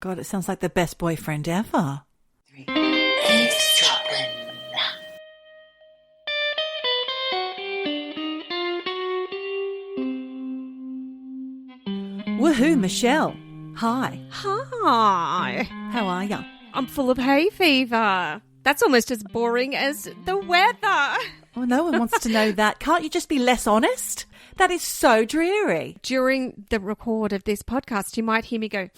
God, it sounds like the best boyfriend ever. Eavesdroppin. Woohoo, Michelle. Hi. Hi. How are ya? I'm full of hay fever. That's almost as boring as the weather. Well, no one wants to know that. Can't you just be less honest? That is so dreary. During the record of this podcast, you might hear me go,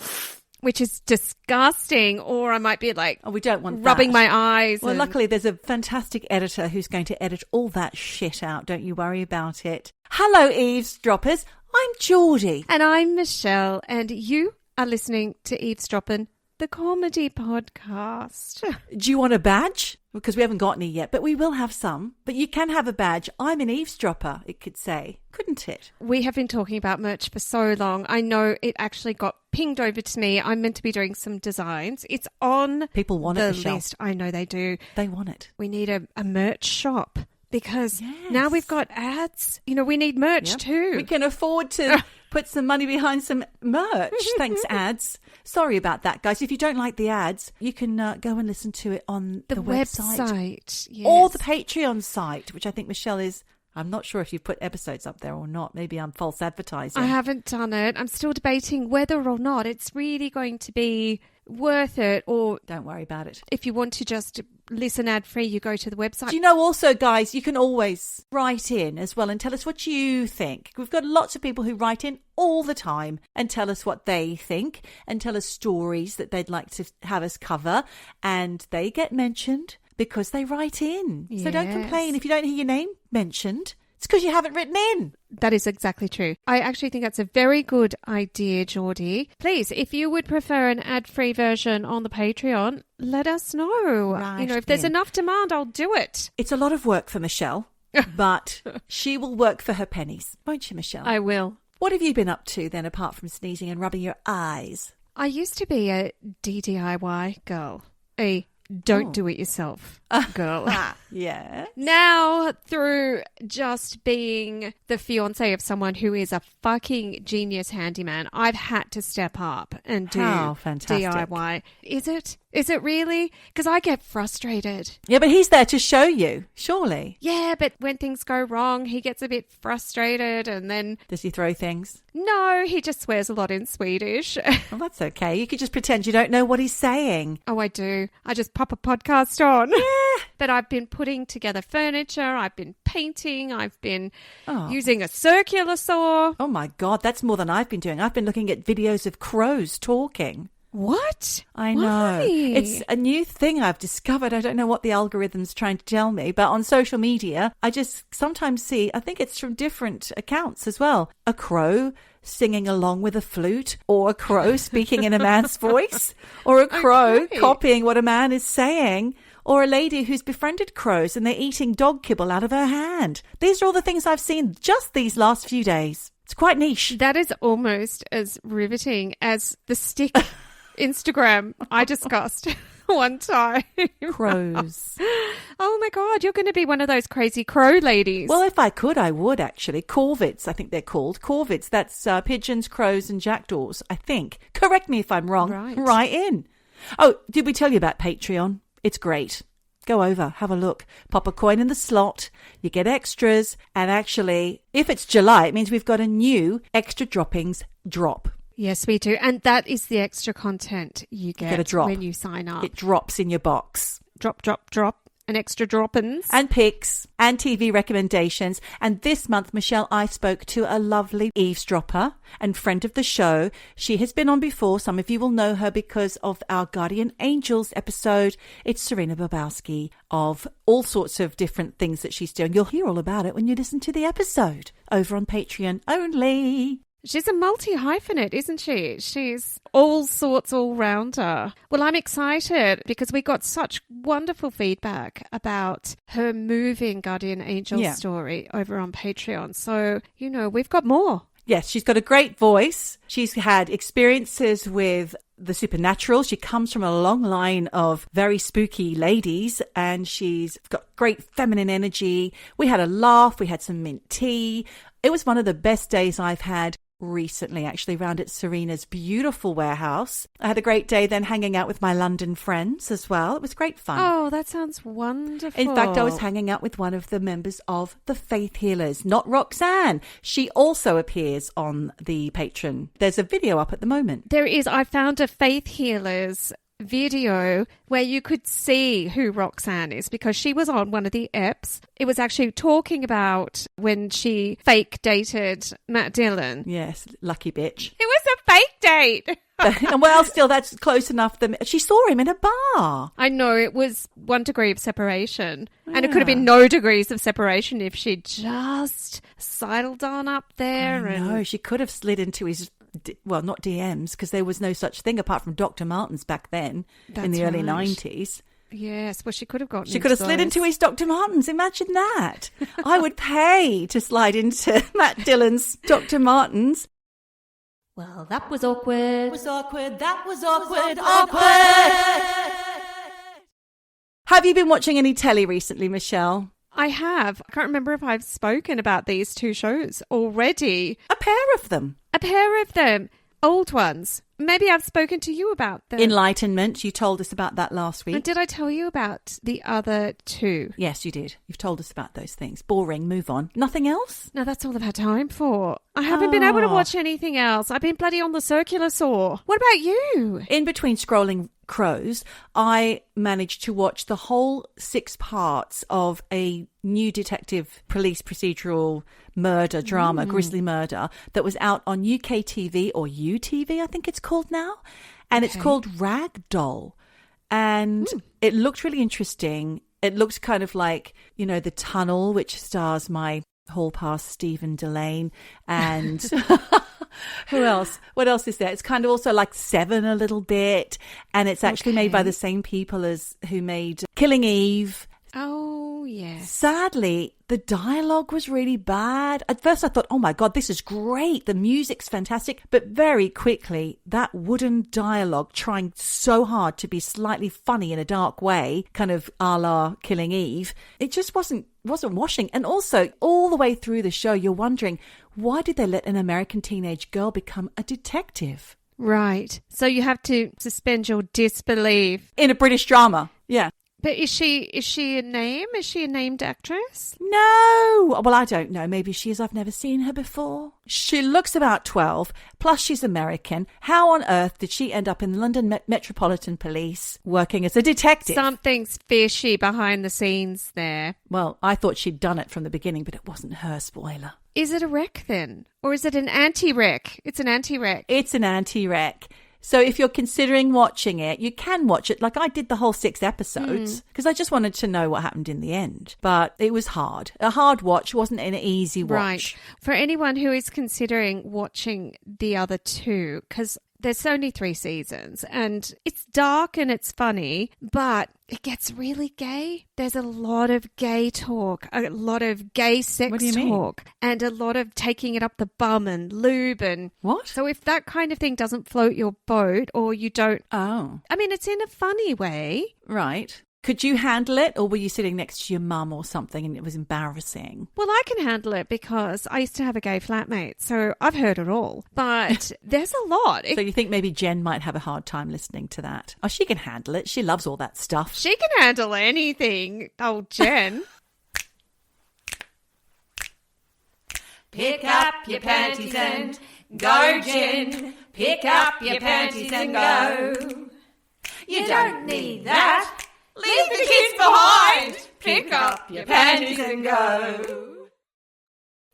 which is disgusting, or I might be like, Oh, we don't want rubbing that. my eyes. Well, and- luckily there's a fantastic editor who's going to edit all that shit out. Don't you worry about it. Hello, eavesdroppers. I'm Geordie. And I'm Michelle, and you are listening to Eavesdroppin, the comedy podcast. Do you want a badge? Because we haven't got any yet, but we will have some. But you can have a badge. I'm an eavesdropper, it could say. Couldn't it? We have been talking about merch for so long. I know it actually got pinged over to me. I'm meant to be doing some designs. It's on People want it, the Michelle. list. I know they do. They want it. We need a merch shop because Yes. now we've got ads. You know, we need merch Yep. too. We can afford to put some money behind some merch. Thanks, ads. Sorry about that, guys. If you don't like the ads, you can go and listen to it on the website. Yes. Or the Patreon site, which I think Michelle is... I'm not sure if you've put episodes up there or not. Maybe I'm false advertising. I haven't done it. I'm still debating whether or not it's really going to be worth it, or Don't worry about it. if you want to just listen ad-free, you go to the website. Do you know also, guys, you can always write in as well and tell us what you think. We've got lots of people who write in all the time and tell us what they think and tell us stories that they'd like to have us cover, and they get mentioned because they write in. So don't Yes. complain if you don't hear your name mentioned. It's because you haven't written in. That is exactly true. I actually think that's a very good idea, Geordie. Please, if you would prefer an ad-free version on the Patreon, let us know. Right, You know, if there's then. enough demand, I'll do it. It's a lot of work for Michelle, but she will work for her pennies. Won't you, Michelle? I will. What have you been up to then, apart from sneezing and rubbing your eyes? I used to be a DIY girl, a don't-do-it-yourself girl. Yeah. Now, through just being the fiance of someone who is a fucking genius handyman, I've had to step up and do How fantastic. DIY. Is it? Is it really? Because I get frustrated. Yeah, but he's there to show you, surely. Yeah, but when things go wrong, he gets a bit frustrated and then, Does he throw things? no, he just swears a lot in Swedish. Well, that's okay. You could just pretend you don't know what he's saying. Oh, I do. I just pop a podcast on. Yeah. But I've been putting together furniture. I've been painting. I've been Oh. using a circular saw. Oh my God, that's more than I've been doing. I've been looking at videos of crows talking. What? I know. Why? It's a new thing I've discovered. I don't know what the algorithm's trying to tell me, but on social media, I just sometimes see, I think it's from different accounts as well, a crow singing along with a flute, or a crow speaking in a man's voice, or a crow Okay. copying what a man is saying, or a lady who's befriended crows and they're eating dog kibble out of her hand. These are all the things I've seen just these last few days. It's quite niche. That is almost as riveting as the stick Instagram I discussed one time. Crows. Oh my God, you're going to be one of those crazy crow ladies. Well, if I could, I would actually. Corvids, I think they're called. Corvids, that's pigeons, crows and jackdaws, I think. Correct me if I'm wrong. Right. Right in. Oh, did we tell you about Patreon? It's great. Go over, have a look. Pop a coin in the slot. You get extras. And actually, if it's July, it means we've got a new extra droppings drop. Yes, we do. And that is the extra content you get a drop. when you sign up. It drops in your box. Drop, drop, drop. An extra drop-ins. And pics and TV recommendations. And this month, Michelle, I spoke to a lovely eavesdropper and friend of the show. She has been on before. Some of you will know her because of our Guardian Angels episode. It's Serena Bobowski of all sorts of different things that she's doing. You'll hear all about it when you listen to the episode over on Patreon only. She's a multi-hyphenate, isn't she? She's all sorts, all-rounder. Well, I'm excited because we got such wonderful feedback about her moving Guardian Angel story over on Patreon. So, you know, we've got more. Yes, she's got a great voice. She's had experiences with the supernatural. She comes from a long line of very spooky ladies and she's got great feminine energy. We had a laugh. We had some mint tea. It was one of the best days I've had recently, actually, round at Serena's beautiful warehouse. I had a great day then hanging out with my London friends as well. It was great fun. Oh, that sounds wonderful. In fact, I was hanging out with one of the members of the Faith Healers, not Roxanne. She also appears on the Patreon. There's a video up at the moment. There is. I found a Faith Healers video where you could see who Roxanne is because she was on one of the eps. It was actually talking about when she fake dated Matt Dillon. Yes, lucky bitch. It was a fake date. Well, still, that's close enough. She saw him in a bar. I know, it was 1 degree of separation. Yeah. And it could have been no degrees of separation if she just sidled on up there. No, she could have slid into his... Well, not DMs, because there was no such thing apart from Dr. Martens back then in the early 90s. Yes, well, she could have gotten She could have slid into his Dr. Martens. Imagine that. I would pay to slide into Matt Dillon's Dr. Martens. Well, that was awkward. That was awkward. Have you been watching any telly recently, Michelle? I have. I can't remember if I've spoken about these 2 shows already. A pair of them. A pair of them. Old ones. Maybe I've spoken to you about them. Enlightenment. You told us about that last week. And did I tell you about the other 2? Yes, you did. You've told us about those things. Boring. Move on. Nothing else? No, that's all I've had time for. I haven't been able to watch anything else. I've been bloody on the circular saw. What about you? In between scrolling Crows, I managed to watch the whole 6 parts of a new detective police procedural murder drama, Grisly Murder, that was out on UK TV or UTV, I think it's called now. And it's called Ragdoll. And it looked really interesting. It looked kind of like, you know, The Tunnel, which stars my hall pass Stephen Delane and who else? What else is there? It's kind of also like Seven a little bit, and it's actually made by the same people as who made Killing Eve. Oh, yes. Sadly, the dialogue was really bad. At first I thought, oh my God, this is great. The music's fantastic. But very quickly, that wooden dialogue trying so hard to be slightly funny in a dark way, kind of a la Killing Eve, it just wasn't washing. And also, all the way through the show, you're wondering, why did they let an American teenage girl become a detective? Right. So you have to suspend your disbelief. In a British drama. Yeah. But is she a name? Is she a named actress? No. Well, I don't know. Maybe she is. I've never seen her before. She looks about 12, plus she's American. How on earth did she end up in London Metropolitan Police working as a detective? Something's fishy behind the scenes there. Well, I thought she'd done it from the beginning, but it wasn't her, spoiler. Is it a wreck then? Or is it an anti-wreck? It's an anti-wreck. It's an anti-wreck. So if you're considering watching it, you can watch it. Like I did the whole 6 episodes because I just wanted to know what happened in the end. But it was hard. A hard watch wasn't an easy watch. Right. For anyone who is considering watching the other 2, because there's only 3 seasons and it's dark and it's funny, but it gets really gay. There's a lot of gay talk, a lot of gay sex talk, and a lot of taking it up the bum and lube and... What? So if that kind of thing doesn't float your boat or you don't... Oh. I mean, it's in a funny way. Right. Could you handle it, or were you sitting next to your mum or something and it was embarrassing? Well, I can handle it because I used to have a gay flatmate, so I've heard it all. But there's a lot. So you think maybe Jen might have a hard time listening to that? Oh, she can handle it. She loves all that stuff. She can handle anything. Oh, Jen. Pick up your panties and go, Jen. Pick up your panties and go. You don't need that. Leave the kids behind. Pick up your panties and go.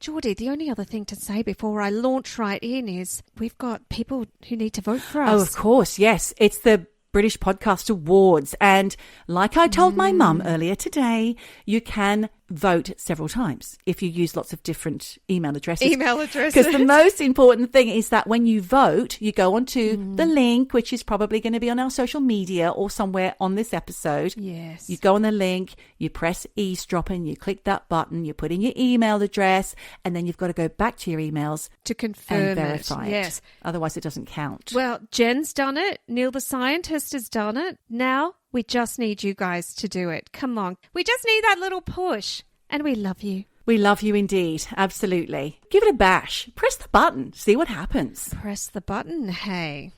Geordie, the only other thing to say before I launch right in is we've got people who need to vote for us. Oh, of course, yes. It's the British Podcast Awards. And like I told my mum earlier today, you can vote several times if you use lots of different email addresses. Because the most important thing is that when you vote, you go onto the link, which is probably going to be on our social media or somewhere on this episode. Yes. You go on the link, you press Eavesdroppin, you click that button, you put in your email address, and then you've got to go back to your emails to confirm and verify it. Yes. Otherwise, it doesn't count. Well, Jen's done it. Neil the scientist has done it. Now we just need you guys to do it. Come on. We just need that little push. And we love you. We love you indeed. Absolutely. Give it a bash. Press the button. See what happens. Press the button, hey.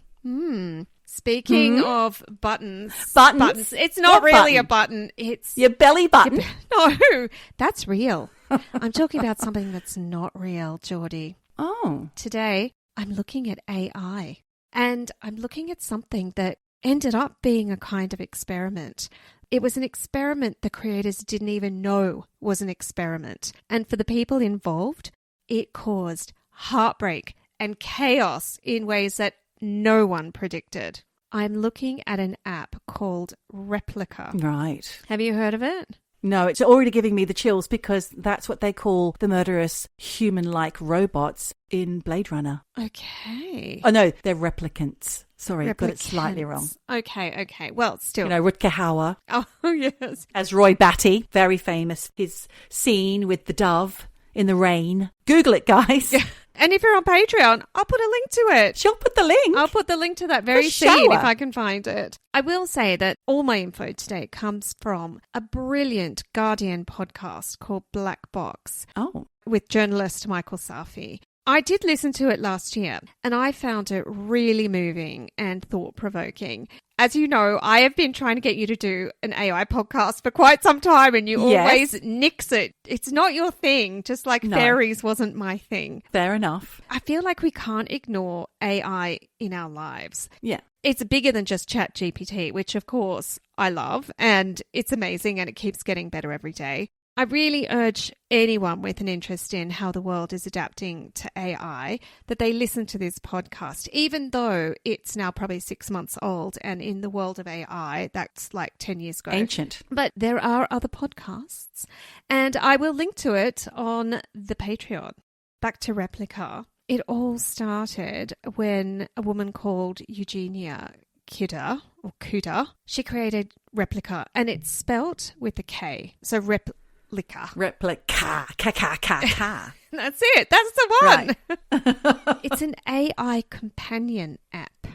Speaking of buttons. Buttons? It's not What really button? a button. It's Your belly button. No, that's real. I'm talking about something that's not real, Geordie. Oh. Today, I'm looking at AI, and I'm looking at something that ended up being a kind of experiment. It was an experiment the creators didn't even know was an experiment. And for the people involved, it caused heartbreak and chaos in ways that no one predicted. I'm looking at an app called Replika. Right. Have you heard of it? No, it's already giving me the chills because that's what they call the murderous human-like robots in Blade Runner. Okay. Oh, no, they're replicants. Sorry, got it slightly wrong. Okay. Well, still. You know, Rutger Hauer Oh, yes. as Roy Batty, very famous. His scene with the dove in the rain. Google it, guys. Yeah. And if you're on Patreon, I'll put a link to it. She'll put the link. I'll put the link to that very For sure. scene if I can find it. I will say that all my info today comes from a brilliant Guardian podcast called Black Box Oh. with journalist Michael Safi. I did listen to it last year and I found it really moving and thought-provoking. As you know, I have been trying to get you to do an AI podcast for quite some time and you always nix it. It's not your thing, just like fairies wasn't my thing. Fair enough. I feel like we can't ignore AI in our lives. Yeah. It's bigger than just ChatGPT, which of course I love and it's amazing and it keeps getting better every day. I really urge anyone with an interest in how the world is adapting to AI that they listen to this podcast, even though it's now probably 6 months old and in the world of AI, that's like 10 years ago. Ancient. But there are other podcasts and I will link to it on the Patreon. Back to Replika. It all started when a woman called Eugenia Kidder, she created Replika and it's spelt with a K. So Replika. Replika. That's it. That's the one. Right. It's an AI companion app.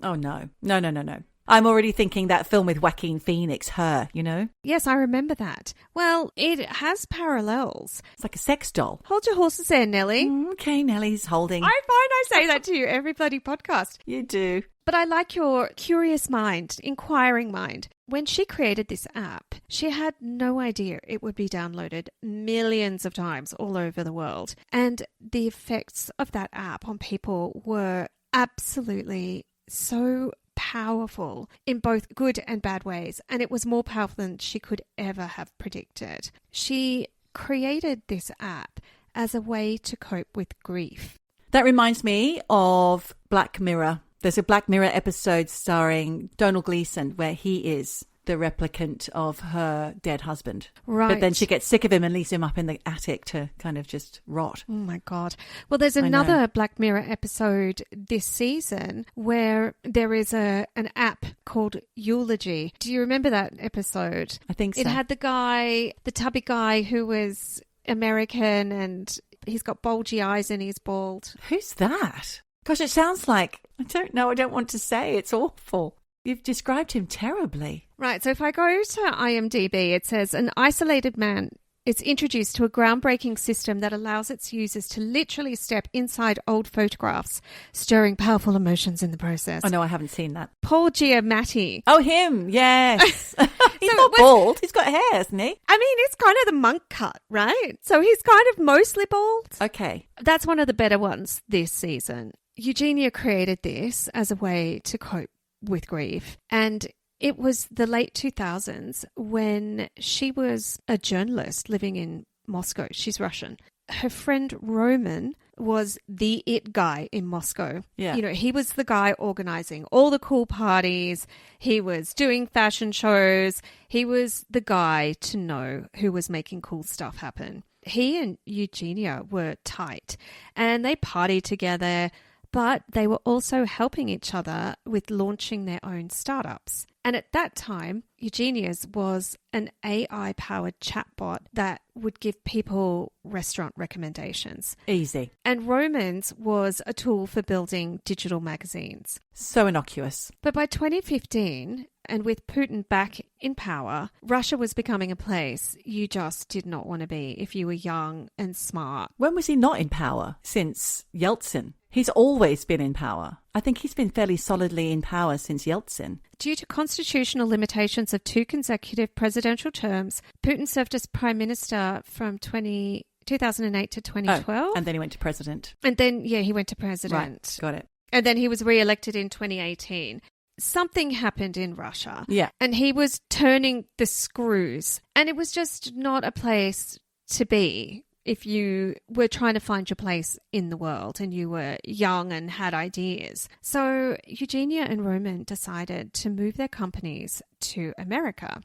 Oh, no. No. I'm already thinking that film with Joaquin Phoenix, Her, you know? Yes, I remember that. Well, it has parallels. It's like a sex doll. Hold your horses there, Nellie. Okay, Nellie's holding. I find I say that to you every bloody podcast. You do. But I like your curious mind, inquiring mind. When she created this app, she had no idea it would be downloaded millions of times all over the world. And the effects of that app on people were absolutely so powerful in both good and bad ways. And it was more powerful than she could ever have predicted. She created this app as a way to cope with grief. That reminds me of Black Mirror. There's a Black Mirror episode starring Donald Gleason where he is the replicant of her dead husband. Right. But then she gets sick of him and leaves him up in the attic to kind of just rot. Oh my God. Well, there's another Black Mirror episode this season where there is an app called Eulogy. Do you remember that episode? I think so. It had the tubby guy who was American and he's got bulgy eyes and he's bald. Who's that? Gosh, it sounds like, I don't know, I don't want to say. It's awful. You've described him terribly. Right, so if I go to IMDb, it says an isolated man is introduced to a groundbreaking system that allows its users to literally step inside old photographs, stirring powerful emotions in the process. Oh, no, I haven't seen that. Paul Giamatti. Oh, him, yes. He's not bald. He's got hair, hasn't he? I mean, it's kind of the monk cut, right? So he's kind of mostly bald. Okay. That's one of the better ones this season. Eugenia created this as a way to cope with grief. And it was the late 2000s when she was a journalist living in Moscow. She's Russian. Her friend Roman was the it guy in Moscow. Yeah. You know, he was the guy organizing all the cool parties. He was doing fashion shows. He was the guy to know who was making cool stuff happen. He and Eugenia were tight and they partied together, but they were also helping each other with launching their own startups. And at that time, Eugenia's was an AI-powered chatbot that would give people restaurant recommendations. Easy. And Roman's was a tool for building digital magazines. So innocuous. But by 2015, and with Putin back in power, Russia was becoming a place you just did not want to be if you were young and smart. When was he not in power? Since Yeltsin. He's always been in power. I think he's been fairly solidly in power since Yeltsin. Due to constitutional limitations of 2 consecutive presidential terms, Putin served as prime minister from 2008 to 2012. Oh, and then he went to president. And then, he went to president. Right, got it. And then he was re-elected in 2018. Something happened in Russia. Yeah. And he was turning the screws. And it was just not a place to be if you were trying to find your place in the world and you were young and had ideas. So Eugenia and Roman decided to move their companies to America.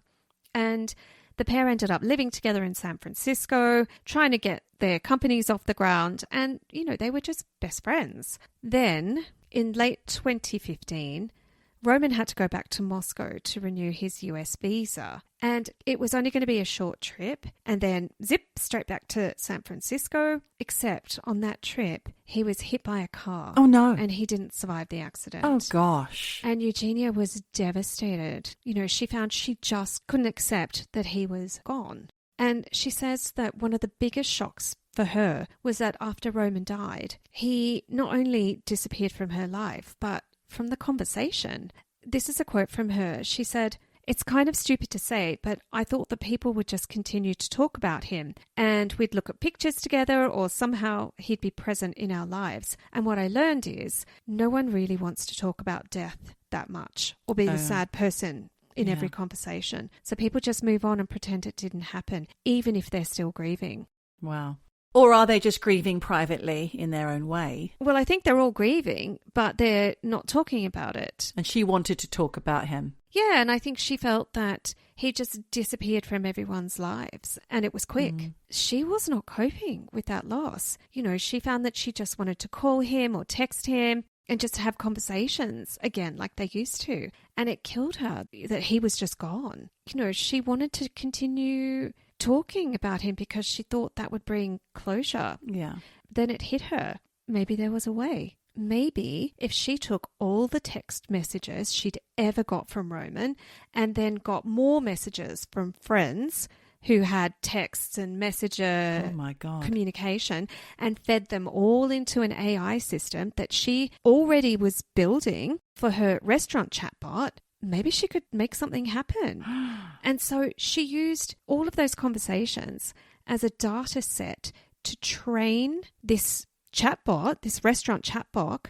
And the pair ended up living together in San Francisco, trying to get their companies off the ground. And, they were just best friends. Then, in late 2015, Roman had to go back to Moscow to renew his US visa. And it was only going to be a short trip and then zip straight back to San Francisco. Except on that trip, he was hit by a car. Oh, no. And he didn't survive the accident. Oh, gosh. And Eugenia was devastated. She found she just couldn't accept that he was gone. And she says that one of the biggest shocks for her was that after Roman died, he not only disappeared from her life, but from the conversation. This is a quote from her. She said, "It's kind of stupid to say, but I thought that people would just continue to talk about him and we'd look at pictures together or somehow he'd be present in our lives. And what I learned is no one really wants to talk about death that much or be the sad person in every conversation. So people just move on and pretend it didn't happen, even if they're still grieving." Wow. Or are they just grieving privately in their own way? Well, I think they're all grieving, but they're not talking about it. And she wanted to talk about him. Yeah, and I think she felt that he just disappeared from everyone's lives and it was quick. She was not coping with that loss. She found that she just wanted to call him or text him and just have conversations again like they used to. And it killed her that he was just gone. She wanted to continue talking about him because she thought that would bring closure. Yeah. Then it hit her. Maybe there was a way. Maybe if she took all the text messages she'd ever got from Roman and then got more messages from friends who had texts and messenger communication and fed them all into an AI system that she already was building for her restaurant chatbot, maybe she could make something happen. And so she used all of those conversations as a data set to train this chatbot, this restaurant chatbot,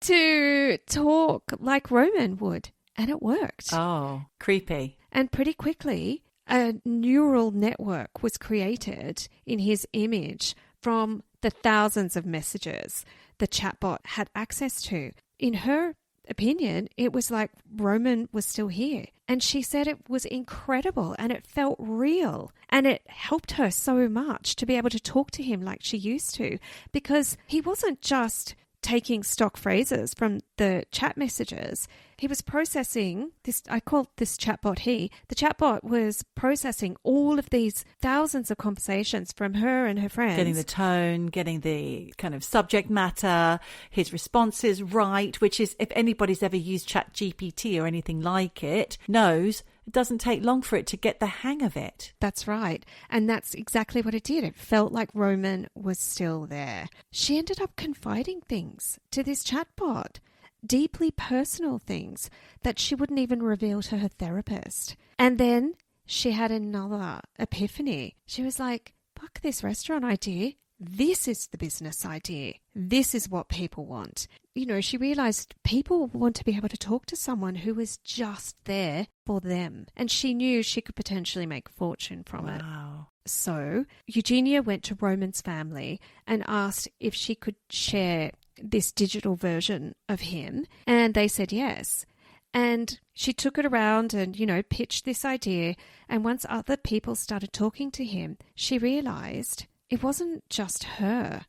to talk like Roman would. And it worked. Oh, creepy. And pretty quickly, a neural network was created in his image from the thousands of messages the chatbot had access to. In her opinion, it was like Roman was still here. And she said it was incredible and it felt real. And it helped her so much to be able to talk to him like she used to, because he wasn't just taking stock phrases from the chat messages. He was processing this, I call this chatbot the chatbot was processing all of these thousands of conversations from her and her friends. Getting the tone, getting the kind of subject matter, his responses right, which is, if anybody's ever used ChatGPT or anything like it, knows it doesn't take long for it to get the hang of it. That's right. And that's exactly what it did. It felt like Roman was still there. She ended up confiding things to this chatbot, deeply personal things that she wouldn't even reveal to her therapist. And then she had another epiphany. She was like, fuck this restaurant idea. This is the business idea. This is what people want. She realized people want to be able to talk to someone who is just there for them. And she knew she could potentially make a fortune from it. So Eugenia went to Roman's family and asked if she could share this digital version of him. And they said yes. And she took it around and, pitched this idea. And once other people started talking to him, she realized it wasn't just her.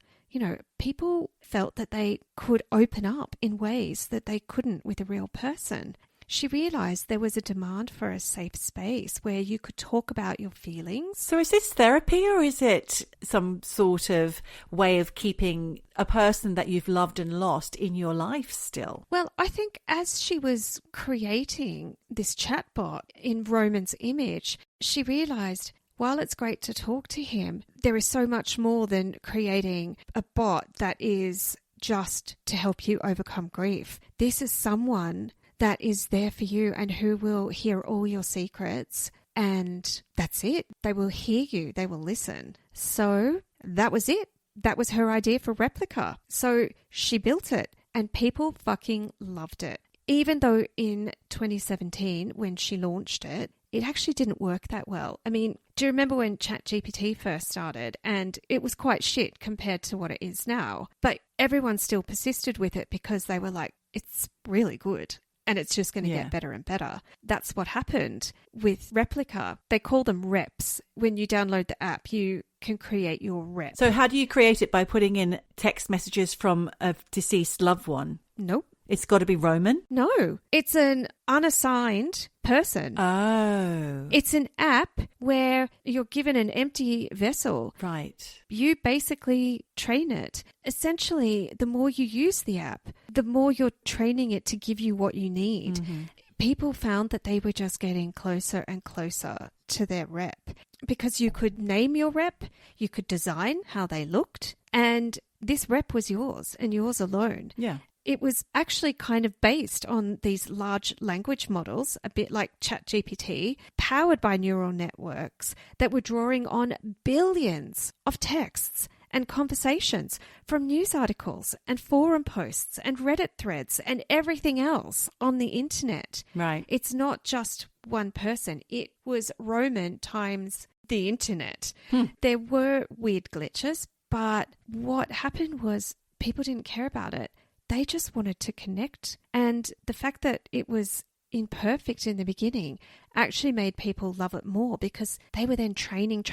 people felt that they could open up in ways that they couldn't with a real person. She realised there was a demand for a safe space where you could talk about your feelings. So is this therapy, or is it some sort of way of keeping a person that you've loved and lost in your life still? Well, I think as she was creating this chatbot in Roman's image, she realised, while it's great to talk to him, there is so much more than creating a bot that is just to help you overcome grief. This is someone that is there for you and who will hear all your secrets, and that's it. They will hear you. They will listen. So that was it. That was her idea for Replika. So she built it and people fucking loved it. Even though in 2017, when she launched it, it actually didn't work that well. I mean, do you remember when ChatGPT first started? And it was quite shit compared to what it is now. But everyone still persisted with it because they were like, it's really good. And it's just going to get better and better. That's what happened with Replika. They call them reps. When you download the app, you can create your rep. So how do you create it? By putting in text messages from a deceased loved one? Nope. It's got to be Roman? No, it's an unassigned person. Oh. It's an app where you're given an empty vessel. Right. You basically train it. Essentially, the more you use the app, the more you're training it to give you what you need. Mm-hmm. People found that they were just getting closer and closer to their rep because you could name your rep, you could design how they looked, and this rep was yours and yours alone. Yeah. It was actually kind of based on these large language models, a bit like ChatGPT, powered by neural networks that were drawing on billions of texts and conversations from news articles and forum posts and Reddit threads and everything else on the internet. Right. It's not just one person. It was Roman times the internet. There were weird glitches, but what happened was people didn't care about it. They just wanted to connect. And the fact that it was imperfect in the beginning actually made people love it more because they were then training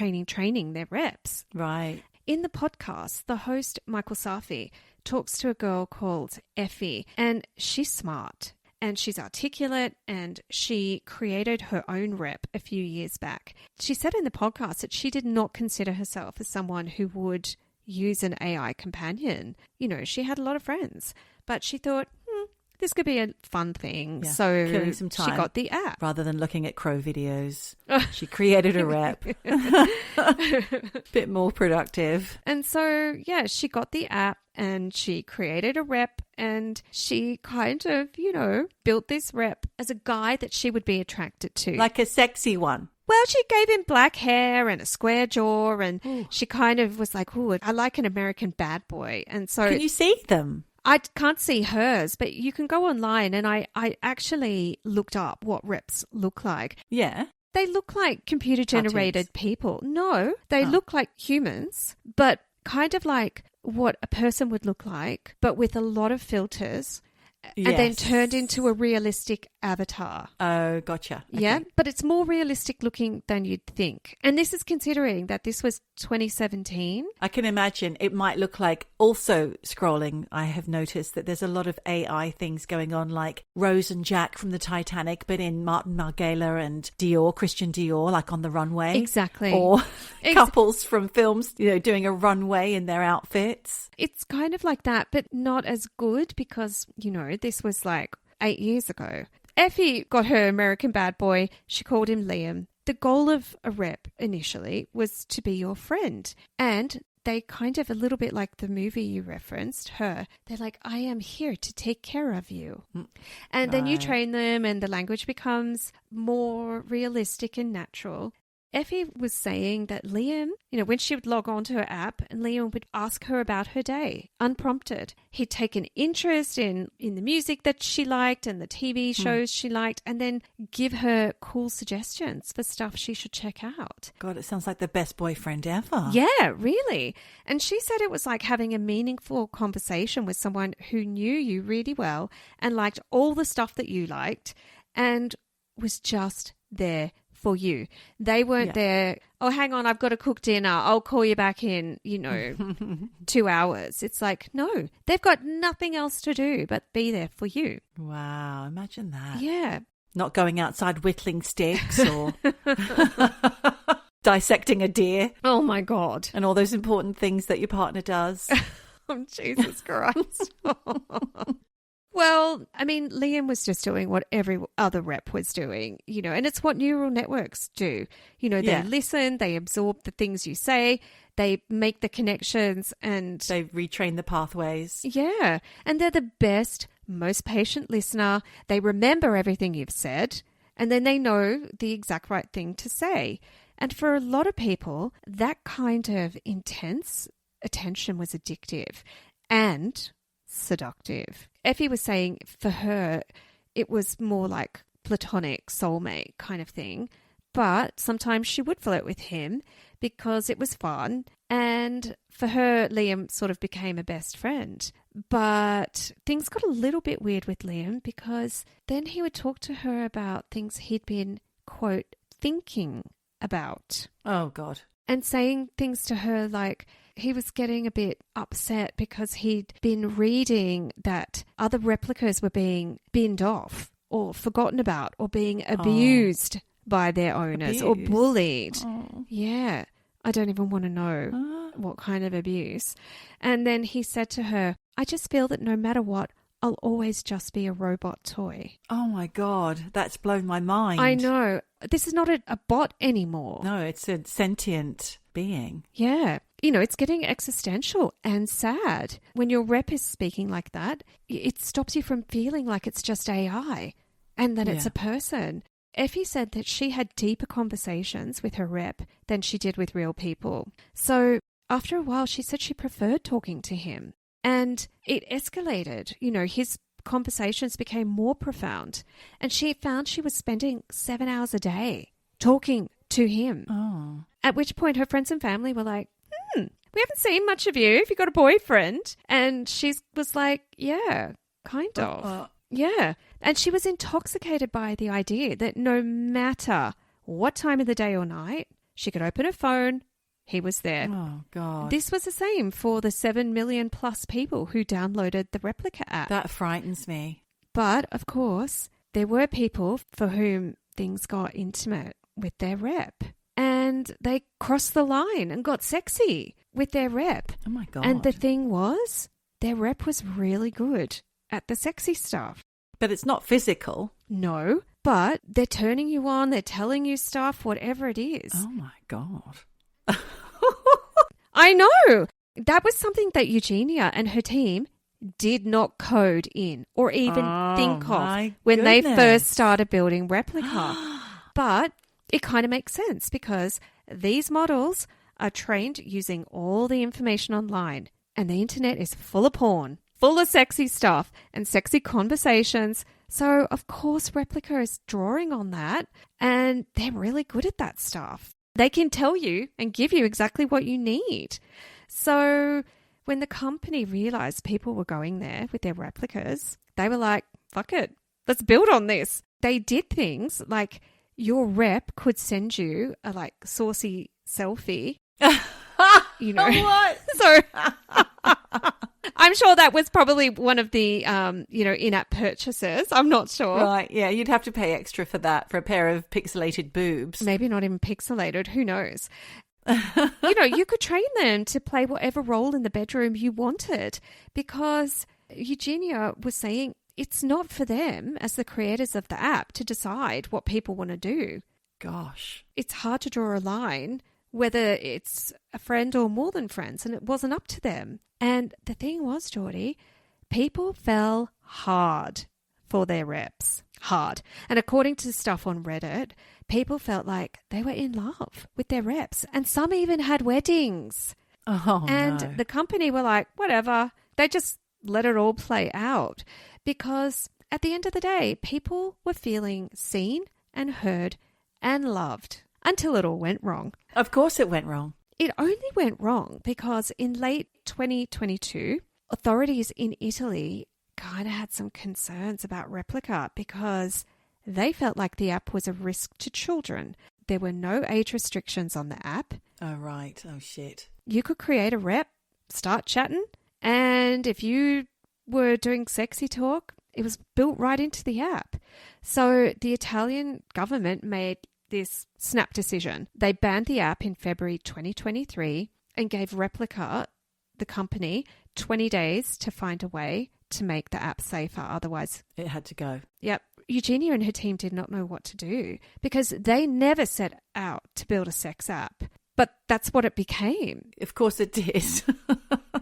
their reps. Right. In the podcast, the host, Michael Safi, talks to a girl called Effie, and she's smart and she's articulate, and she created her own rep a few years back. She said in the podcast that she did not consider herself as someone who would use an AI companion. She had a lot of friends, but she thought, this could be a fun thing. Yeah, so killing some time. She got the app. Rather than looking at crow videos, she created a rep. Bit more productive. And so, she got the app and she created a rep, and she kind of, built this rep as a guy that she would be attracted to. Like a sexy one. Well, she gave him black hair and a square jaw, and she kind of was like, oh, I like an American bad boy. And so, can you see them? I can't see hers, but you can go online, and I actually looked up what reps look like. Yeah. They look like computer-generated people. No, they look like humans, but kind of like what a person would look like, but with a lot of filters. And then turned into a realistic avatar. Oh, gotcha. Okay. Yeah, but it's more realistic looking than you'd think. And this is considering that this was 2017. I can imagine it might look like, also scrolling, I have noticed that there's a lot of AI things going on, like Rose and Jack from the Titanic, but in Martin Margiela and Christian Dior, like on the runway. Exactly. Or couples from films, doing a runway in their outfits. It's kind of like that, but not as good because, this was like 8 years ago. Effie got her American bad boy. She called him Liam. The goal of a rep initially was to be your friend. And they kind of, a little bit like the movie you referenced, Her, they're like, I am here to take care of you. And then you train them and the language becomes more realistic and natural. Effie was saying that Liam, when she would log on to her app and Liam would ask her about her day, unprompted. He'd take an interest in the music that she liked and the TV shows she liked, and then give her cool suggestions for stuff she should check out. God, it sounds like the best boyfriend ever. Yeah, really. And she said it was like having a meaningful conversation with someone who knew you really well and liked all the stuff that you liked and was just there for you. They weren't there, oh, hang on, I've got to cook dinner. I'll call you back in, 2 hours. It's like, no, they've got nothing else to do but be there for you. Wow, imagine that. Yeah. Not going outside whittling sticks or dissecting a deer. Oh, my God. And all those important things that your partner does. Oh, Jesus Christ. Well, I mean, Liam was just doing what every other rep was doing, and it's what neural networks do. They listen, they absorb the things you say, they make the connections, and they retrain the pathways. Yeah. And they're the best, most patient listener. They remember everything you've said, and then they know the exact right thing to say. And for a lot of people, that kind of intense attention was addictive and seductive. Effie was saying for her, it was more like platonic soulmate kind of thing. But sometimes she would flirt with him because it was fun. And for her, Liam sort of became a best friend. But things got a little bit weird with Liam because then he would talk to her about things he'd been, quote, thinking about. Oh, God. And saying things to her like he was getting a bit upset because he'd been reading that other replicas were being binned off or forgotten about or being abused by their owners or bullied. Oh. Yeah. I don't even want to know what kind of abuse. And then he said to her, I just feel that no matter what, I'll always just be a robot toy. Oh, my God. That's blown my mind. I know. This is not a bot anymore. No, it's a sentient being. Yeah. It's getting existential and sad. When your rep is speaking like that, it stops you from feeling like it's just AI and that it's a person. Effie said that she had deeper conversations with her rep than she did with real people. So after a while, she said she preferred talking to him. And it escalated. His conversations became more profound. And she found she was spending 7 hours a day talking to him. Oh. At which point her friends and family were like, we haven't seen much of you. Have you got a boyfriend? And she was like, yeah, kind of. Yeah. And she was intoxicated by the idea that no matter what time of the day or night, she could open her phone, he was there. Oh, God. This was the same for the 7 million plus people who downloaded the Replika app. That frightens me. But, of course, there were people for whom things got intimate with their rep. And they crossed the line and got sexy with their rep. Oh, my God. And the thing was, their rep was really good at the sexy stuff. But it's not physical. No, but they're turning you on, they're telling you stuff, whatever it is. Oh, my God. I know. That was something that Eugenia and her team did not code in or even think of when they first started building Replika. But it kind of makes sense because these models are trained using all the information online and the internet is full of porn, full of sexy stuff and sexy conversations. So, of course, Replika is drawing on that and they're really good at that stuff. They can tell you and give you exactly what you need. So when the company realized people were going there with their replicas, they were like, fuck it, let's build on this. They did things like your rep could send you a saucy selfie. What? So I'm sure that was probably one of the, in-app purchases. I'm not sure. Right, yeah, you'd have to pay extra for that, for a pair of pixelated boobs. Maybe not even pixelated, who knows? You could train them to play whatever role in the bedroom you wanted because Eugenia was saying it's not for them as the creators of the app to decide what people want to do. Gosh. It's hard to draw a line whether it's a friend or more than friends, and it wasn't up to them. And the thing was, Geordie, people fell hard for their reps. Hard. And according to stuff on Reddit, people felt like they were in love with their reps. And some even had weddings. Oh, and no. the company were like, whatever. They just let it all play out. Because at the end of the day, people were feeling seen and heard and loved until it all went wrong. Of course it went wrong. It only went wrong because in late 2022, authorities in Italy kind of had some concerns about Replika because they felt like the app was a risk to children. There were no age restrictions on the app. Oh, right. Oh, shit. You could create a rep, start chatting, and if you were doing sexy talk, it was built right into the app. So the Italian government made this snap decision. They banned the app in February 2023 and gave Replika, the company, 20 days to find a way to make the app safer. Otherwise, it had to go. Yep. Eugenia and her team did not know what to do because they never set out to build a sex app. But that's what it became. Of course it did.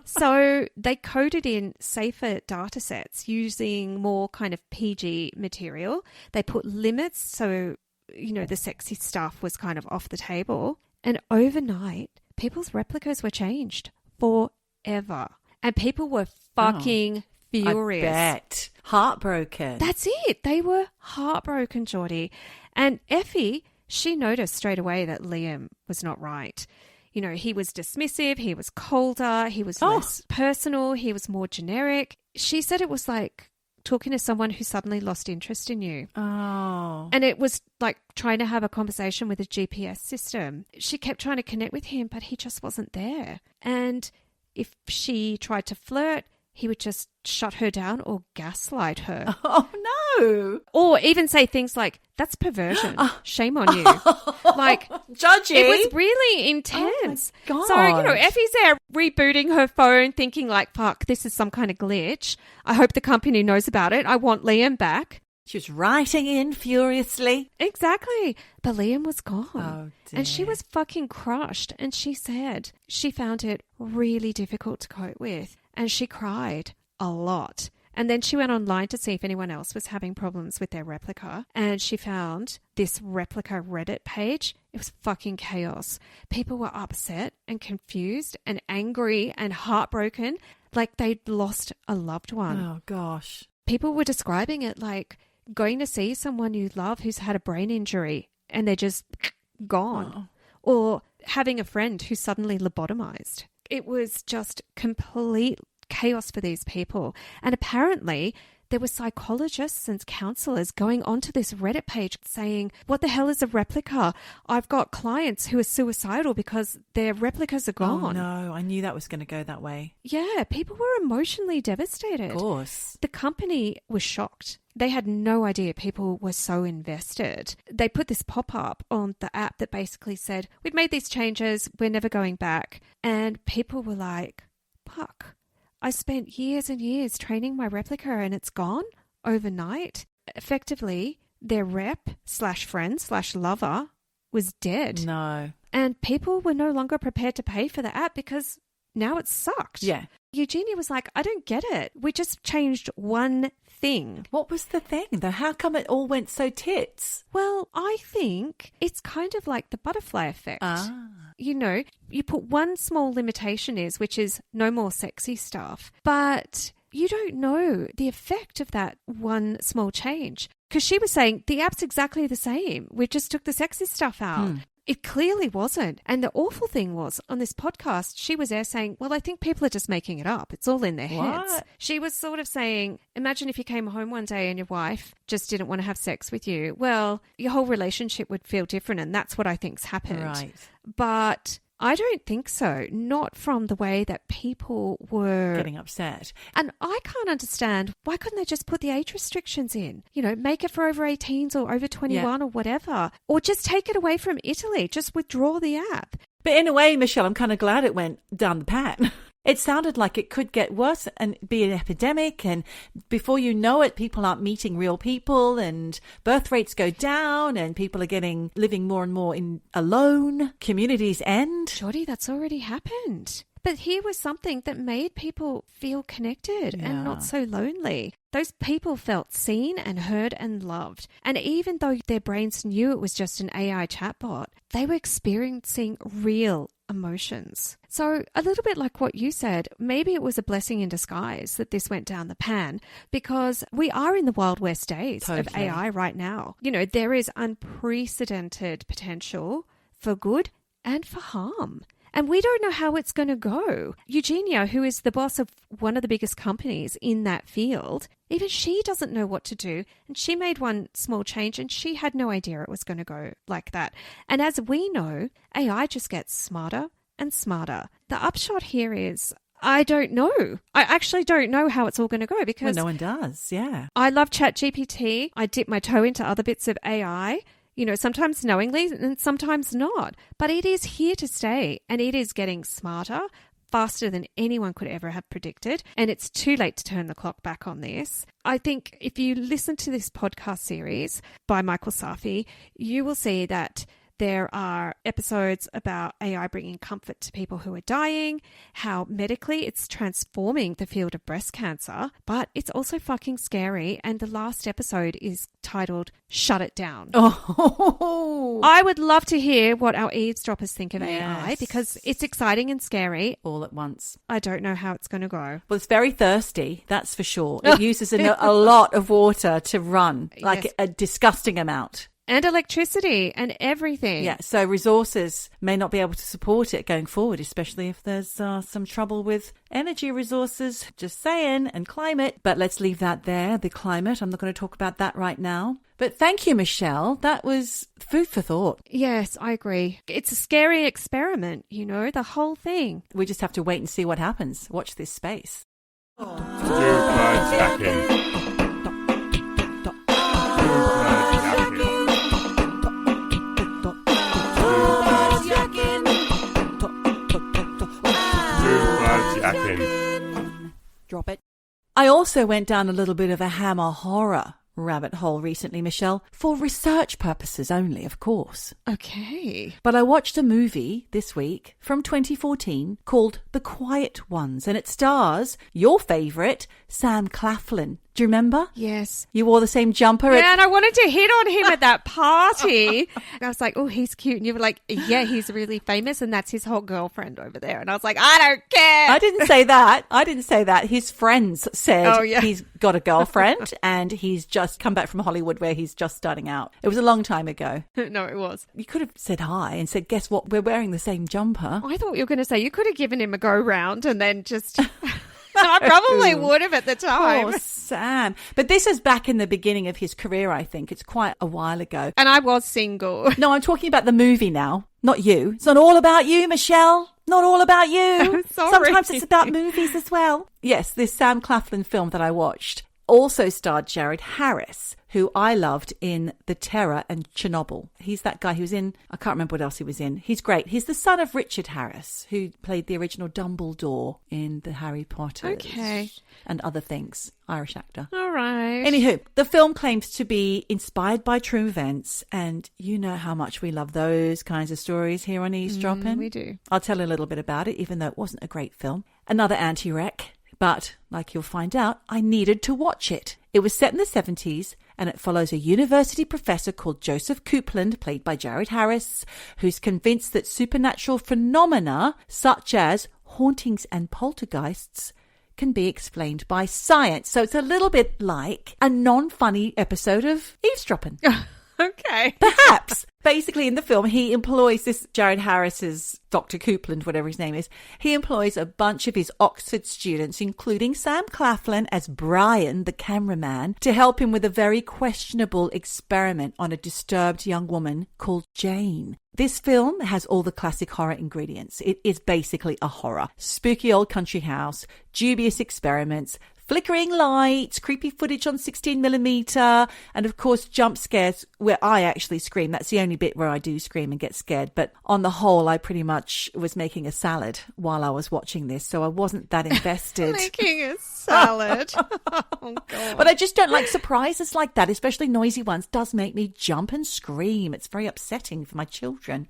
So they coded in safer data sets using more kind of PG material. They put limits so, the sexy stuff was kind of off the table. And overnight, people's replicas were changed forever. And people were fucking furious. I bet. Heartbroken. That's it. They were heartbroken, Geordie. And Effie, she noticed straight away that Liam was not right. He was dismissive, he was colder, he was less personal, he was more generic. She said it was like talking to someone who suddenly lost interest in you. Oh. And it was like trying to have a conversation with a GPS system. She kept trying to connect with him, but he just wasn't there. And if she tried to flirt, he would just shut her down or gaslight her. Oh, no. Or even say things like, that's perversion. Shame on you. Like, judgy. It was really intense. Oh, my So, God. Effie's there rebooting her phone thinking like, fuck, this is some kind of glitch. I hope the company knows about it. I want Liam back. She was writing in furiously. Exactly. But Liam was gone. Oh, dear. And she was fucking crushed. And she said she found it really difficult to cope with. And she cried a lot. And then she went online to see if anyone else was having problems with their Replika. And she found this Replika Reddit page. It was fucking chaos. People were upset and confused and angry and heartbroken, like they'd lost a loved one. Oh, gosh. People were describing it like going to see someone you love who's had a brain injury and they're just gone. Or having a friend who's suddenly lobotomized. It was just complete chaos for these people. And apparently there were psychologists and counselors going onto this Reddit page saying, what the hell is a Replika? I've got clients who are suicidal because their replicas are gone. Oh, no. I knew that was going to go that way. Yeah, people were emotionally devastated. Of course. The company was shocked. They had no idea people were so invested. They put this pop-up on the app that basically said, we've made these changes, we're never going back. And people were like, fuck, I spent years and years training my Replika and it's gone overnight. Effectively, their rep/friend/lover was dead. No. And people were no longer prepared to pay for the app because now it sucked. Yeah. Eugenia was like, I don't get it. We just changed one thing. What was the thing, though? How come it all went so tits? Well, I think it's kind of like the butterfly effect. You put one small limitation which is no more sexy stuff, but you don't know the effect of that one small change. Because she was saying the app's exactly the same. We just took the sexy stuff out. It clearly wasn't. And the awful thing was, on this podcast, she was there saying, well, I think people are just making it up. It's all in their heads. What? She was sort of saying, imagine if you came home one day and your wife just didn't want to have sex with you. Well, your whole relationship would feel different. And that's what I think's happened. Right. But I don't think so. Not from the way that people were Getting upset. And I can't understand, why couldn't they just put the age restrictions in? Make it for over 18s or over 21 or whatever. Or just take it away from Italy. Just withdraw the app. But in a way, Michelle, I'm kind of glad it went down the pan. It sounded like it could get worse and be an epidemic. And before you know it, people aren't meeting real people and birth rates go down and people are living more and more alone. Communities end. Geordie, that's already happened. But here was something that made people feel connected and not so lonely. Those people felt seen and heard and loved. And even though their brains knew it was just an AI chatbot, they were experiencing real emotions. So a little bit like what you said, maybe it was a blessing in disguise that this went down the pan, because we are in the Wild West days of AI right now. There is unprecedented potential for good and for harm. And we don't know how it's going to go. Eugenia, who is the boss of one of the biggest companies in that field, Even she doesn't know what to do. And she made one small change and she had no idea it was going to go like that. And as we know, AI just gets smarter and smarter. The upshot here is, I don't know. I actually don't know how it's all going to go because no one does. Yeah. I love ChatGPT. I dip my toe into other bits of AI, sometimes knowingly and sometimes not. But it is here to stay and it is getting smarter, faster than anyone could ever have predicted. And it's too late to turn the clock back on this. I think if you listen to this podcast series by Michael Safi, you will see that there are episodes about AI bringing comfort to people who are dying, how medically it's transforming the field of breast cancer, but it's also fucking scary. And the last episode is titled Shut It Down. Oh, I would love to hear what our eavesdroppers think of AI because it's exciting and scary. All at once. I don't know how it's going to go. Well, it's very thirsty, that's for sure. It uses a lot of water to run, like a disgusting amount. And electricity and everything. Yeah, so resources may not be able to support it going forward, especially if there's some trouble with energy resources, just saying, and climate. But let's leave that there, the climate. I'm not going to talk about that right now. But thank you, Michelle. That was food for thought. Yes, I agree. It's a scary experiment, the whole thing. We just have to wait and see what happens. Watch this space. Drop it. I also went down a little bit of a Hammer horror rabbit hole recently, Michelle, for research purposes only, of course. Okay. But I watched a movie this week from 2014 called The Quiet Ones, and it stars your favourite, Sam Claflin. Do you remember? Yes. You wore the same jumper. Yeah, and I wanted to hit on him at that party. I was like, oh, he's cute. And you were like, yeah, he's really famous and that's his whole girlfriend over there. And I was like, I don't care. I didn't say that. His friends said he's got a girlfriend and he's just come back from Hollywood where he's just starting out. It was a long time ago. No, it was. You could have said hi and said, guess what? We're wearing the same jumper. I thought you were going to say you could have given him a go round and then just... I probably would have at the time. Oh, Sam. But this is back in the beginning of his career, I think. It's quite a while ago. And I was single. No, I'm talking about the movie now, not you. It's not all about you, Michelle. Not all about you. I'm sorry. Sometimes it's about movies as well. Yes, this Sam Claflin film that I watched also starred Jared Harris, who I loved in The Terror and Chernobyl. He's that guy who's in, I can't remember what else he was in. He's great. He's the son of Richard Harris, who played the original Dumbledore in the Harry Potter and other things. Irish actor. All right. Anywho, the film claims to be inspired by true events, and you know how much we love those kinds of stories here on Eavesdroppin'. We do. I'll tell a little bit about it, even though it wasn't a great film. Another anti-rec. But, like you'll find out, I needed to watch it. It was set in the 70s, and it follows a university professor called Joseph Coupland, played by Jared Harris, who's convinced that supernatural phenomena, such as hauntings and poltergeists, can be explained by science. So it's a little bit like a non-funny episode of Eavesdroppin'. Okay. Perhaps. Basically, in the film, he employs this Jared Harris's Dr. Coupland, whatever his name is. He employs a bunch of his Oxford students, including Sam Claflin as Brian, the cameraman, to help him with a very questionable experiment on a disturbed young woman called Jane. This film has all the classic horror ingredients. It is basically a horror. Spooky old country house, dubious experiments, flickering lights, creepy footage on 16mm, and of course jump scares where I actually scream. That's the only bit where I do scream and get scared. But on the whole, I pretty much was making a salad while I was watching this, so I wasn't that invested. Making a salad. Oh, God. But I just don't like surprises like that, especially noisy ones. Does make me jump and scream. It's very upsetting for my children.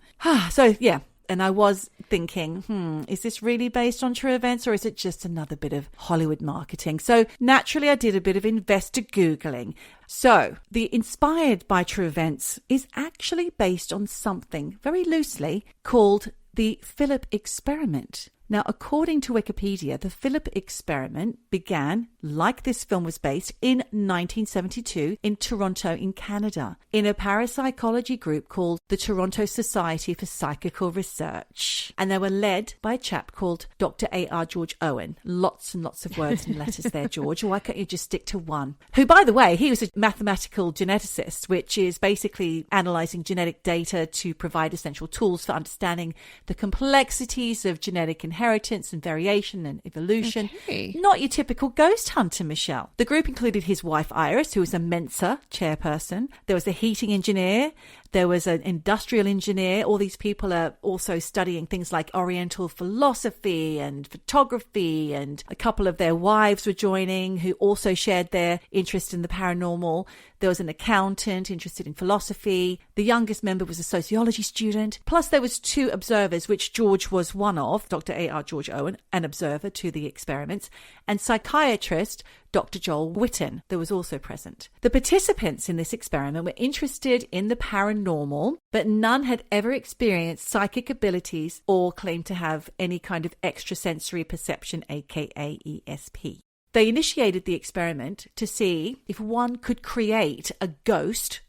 So, yeah. And I was thinking, is this really based on true events or is it just another bit of Hollywood marketing? So naturally, I did a bit of investor Googling. So the inspired by true events is actually based on something very loosely called the Philip experiment. Now, according to Wikipedia, the Philip experiment began, like this film was based, in 1972 in Toronto in Canada, in a parapsychology group called the Toronto Society for Psychical Research. And they were led by a chap called Dr A.R. George Owen. Lots and lots of words and letters there, George. Why can't you just stick to one? Who, by the way, he was a mathematical geneticist, which is basically analysing genetic data to provide essential tools for understanding the complexities of genetic inheritance and variation and evolution. Okay. Not your typical ghost hunter, Michelle. The group included his wife Iris, who was a Mensa chairperson. There was a heating engineer. There was an industrial engineer. All these people are also studying things like Oriental philosophy and photography, and a couple of their wives were joining who also shared their interest in the paranormal. There was an accountant interested in philosophy. The youngest member was a sociology student. Plus there was 2 observers, which George was one of, Dr. A.R. George Owen, an observer to the experiments, and psychiatrist Dr. Joel Witten, that was also present. The participants in this experiment were interested in the paranormal, but none had ever experienced psychic abilities or claimed to have any kind of extrasensory perception, aka ESP. They initiated the experiment to see if one could create a ghost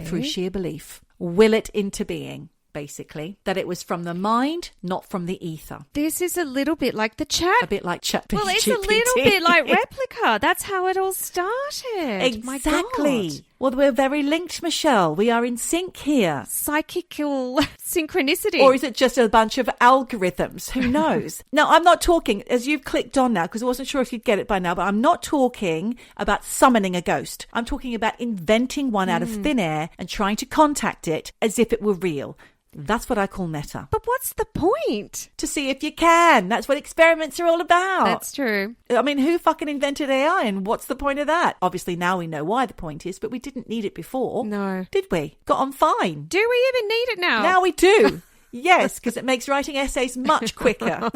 through sheer belief, will it into being. Basically, that it was from the mind, not from the ether. This is a little bit like the chat. A bit like chat. Well, it's a little bit like Replika. That's how it all started. Exactly. My God. Well, we're very linked, Michelle. We are in sync here. Psychical synchronicity. Or is it just a bunch of algorithms? Who knows? Now, I'm not talking, as you've clicked on now, because I wasn't sure if you'd get it by now, but I'm not talking about summoning a ghost. I'm talking about inventing one out of thin air and trying to contact it as if it were real. That's what I call meta. But what's the point? To see if you can. That's what experiments are all about. That's true. I mean, who fucking invented AI and what's the point of that? Obviously, now we know why the point is, but we didn't need it before. No. Did we? Got on fine. Do we even need it now? Now we do. Yes, because it makes writing essays much quicker.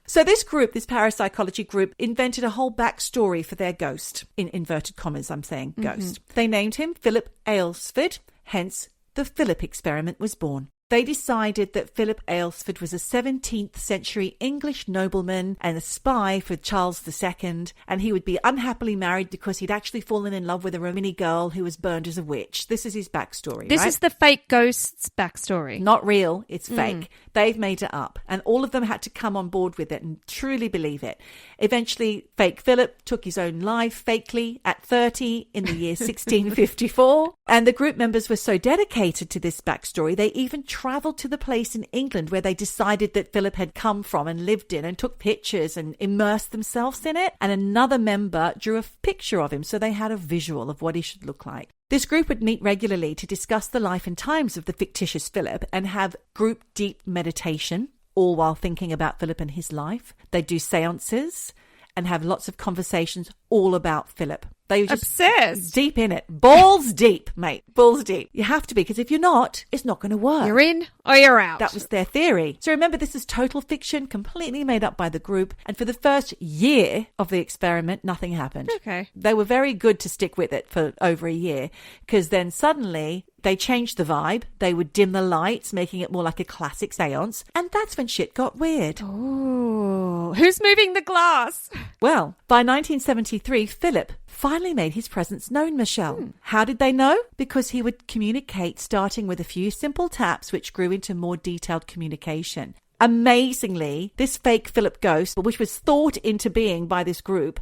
So this group, this parapsychology group, invented a whole backstory for their ghost. In inverted commas, I'm saying ghost. They named him Philip Aylesford, hence the Philip experiment was born. They decided that Philip Aylesford was a 17th century English nobleman and a spy for Charles II, and he would be unhappily married because he'd actually fallen in love with a Romany girl who was burned as a witch. This is his backstory, This right? is the fake ghost's backstory. Not real, it's fake. They've made it up, and all of them had to come on board with it and truly believe it. Eventually, fake Philip took his own life fakely at 30 in the year 1654, and the group members were so dedicated to this backstory, they even travelled to the place in England where they decided that Philip had come from and lived in, and took pictures and immersed themselves in it, and another member drew a picture of him so they had a visual of what he should look like. This group would meet regularly to discuss the life and times of the fictitious Philip and have group deep meditation, all while thinking about Philip and his life. They'd do seances and have lots of conversations all about Philip. They were just obsessed. Deep in it. Balls deep, mate. Balls deep. You have to be, because if you're not, it's not going to work. You're in or you're out. That was their theory. So remember, this is total fiction, completely made up by the group. And for the first year of the experiment, nothing happened. Okay. They were very good to stick with it for over a year, because then suddenly they changed the vibe. They would dim the lights, making it more like a classic seance. And that's when shit got weird. Oh, who's moving the glass? Well, by 1973, Philip finally made his presence known, Michelle. How did they know? Because he would communicate starting with a few simple taps, which grew into more detailed communication. Amazingly, this fake Philip ghost, which was thought into being by this group,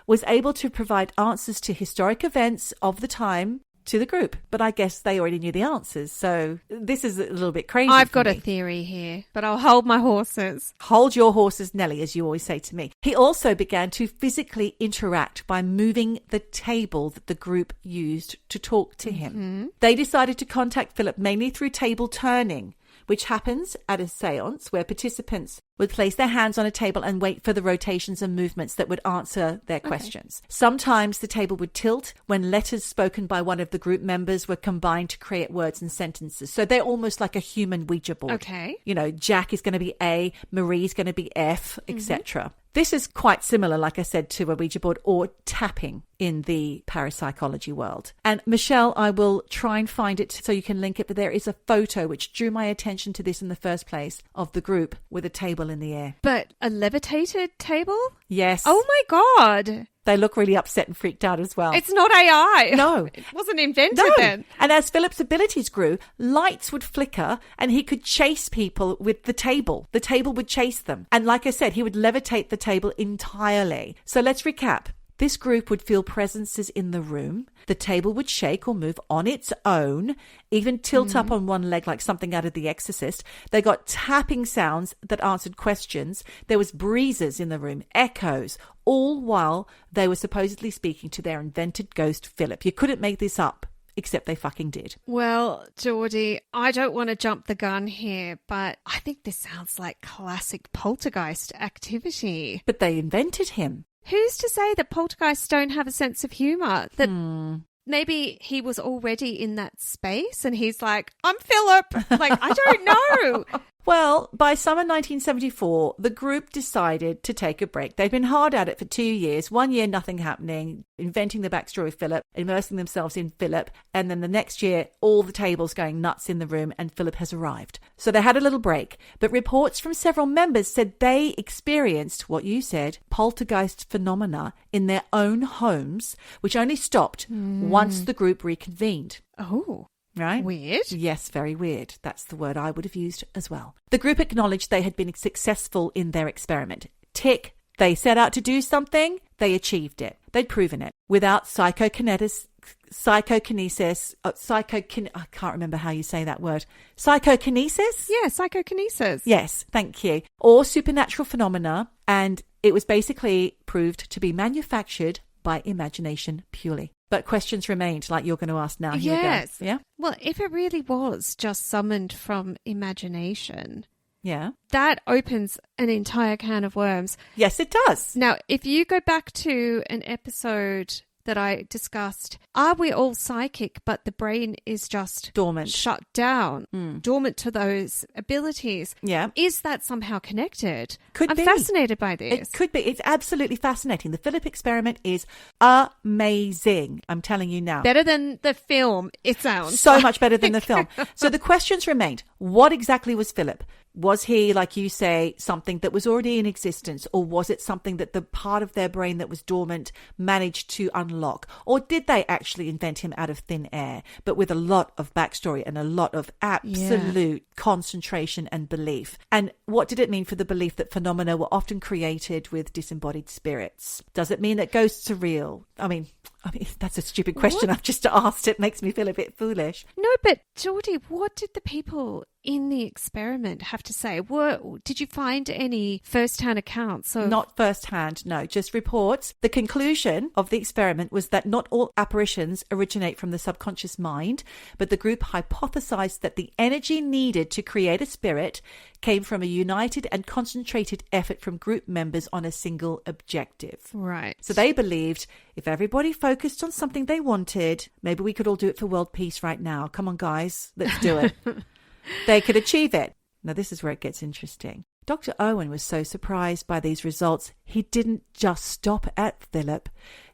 was able to provide answers to historic events of the time to the group. But I guess they already knew the answers. So this is a little bit crazy. I've got a theory here, but I'll hold my horses. Hold your horses, Nelly, as you always say to me. He also began to physically interact by moving the table that the group used to talk to him. They decided to contact Philip mainly through table turning, which happens at a seance where participants would place their hands on a table and wait for the rotations and movements that would answer their questions. Sometimes the table would tilt when letters spoken by one of the group members were combined to create words and sentences. So they're almost like a human Ouija board. Okay. You know, Jack is going to be A, Marie's going to be F, etc. This is quite similar, like I said, to a Ouija board or tapping in the parapsychology world. And Michelle, I will try and find it so you can link it, but there is a photo which drew my attention to this in the first place of the group with a table table in the air. But a levitated table? Yes. Oh my God. They look really upset and freaked out as well. It's not AI. No. It wasn't invented No. then. And as Philip's abilities grew, lights would flicker and he could chase people with the table. The table would chase them. And like I said, he would levitate the table entirely. So let's recap. This group would feel presences in the room. The table would shake or move on its own, even tilt up on one leg like something out of The Exorcist. They got tapping sounds that answered questions. There was breezes in the room, echoes, all while they were supposedly speaking to their invented ghost, Philip. You couldn't make this up, except they fucking did. Well, Geordie, I don't want to jump the gun here, but I think this sounds like classic poltergeist activity. But they invented him. Who's to say that poltergeists don't have a sense of humour? That maybe he was already in that space and he's like, I'm Philip. Like, I don't know. Well, by summer 1974, the group decided to take a break. They'd been hard at it for 2 years. 1 year, nothing happening, inventing the backstory of Philip, immersing themselves in Philip. And then the next year, all the tables going nuts in the room and Philip has arrived. So they had a little break. But reports from several members said they experienced, what you said, poltergeist phenomena in their own homes, which only stopped once the group reconvened. Oh. Right? Weird. Yes, very weird. That's the word I would have used as well. The group acknowledged they had been successful in their experiment. Tick. They set out to do something. They achieved it. They'd proven it. Without psychokinesis, I can't remember how you say that word. Psychokinesis? Yeah, psychokinesis. Yes, thank you. Or supernatural phenomena. And it was basically proved to be manufactured by imagination purely. But questions remained, like you're going to ask now. Here Yes. we go. Yeah? Well, if it really was just summoned from imagination, Yeah. that opens an entire can of worms. Yes, it does. Now, if you go back to an episode that I discussed, are we all psychic, but the brain is just Dormant. shut down, dormant to those abilities? Yeah. Is that somehow connected? Could I'm be. fascinated by this. It could be. It's absolutely fascinating. The Philip experiment is amazing. I'm telling you now. Better than the film, it sounds. So much better than the film. So the questions remained. What exactly was Philip? Was he, like you say, something that was already in existence, or was it something that the part of their brain that was dormant managed to unlock? Or did they actually invent him out of thin air, but with a lot of backstory and a lot of absolute concentration and belief? And what did it mean for the belief that phenomena were often created with disembodied spirits? Does it mean that ghosts are real? I mean, that's a stupid question I've just asked. It makes me feel a bit foolish. No, but Geordie, what did the people in the experiment have to say? Did you find any first-hand accounts? Not first-hand, no, just reports. The conclusion of the experiment was that not all apparitions originate from the subconscious mind, but the group hypothesized that the energy needed to create a spirit came from a united and concentrated effort from group members on a single objective. Right. So they believed if everybody focused on something they wanted, maybe we could all do it for world peace right now. Come on, guys, let's do it. They could achieve it. Now, this is where it gets interesting. Dr. Owen was so surprised by these results, he didn't just stop at Philip.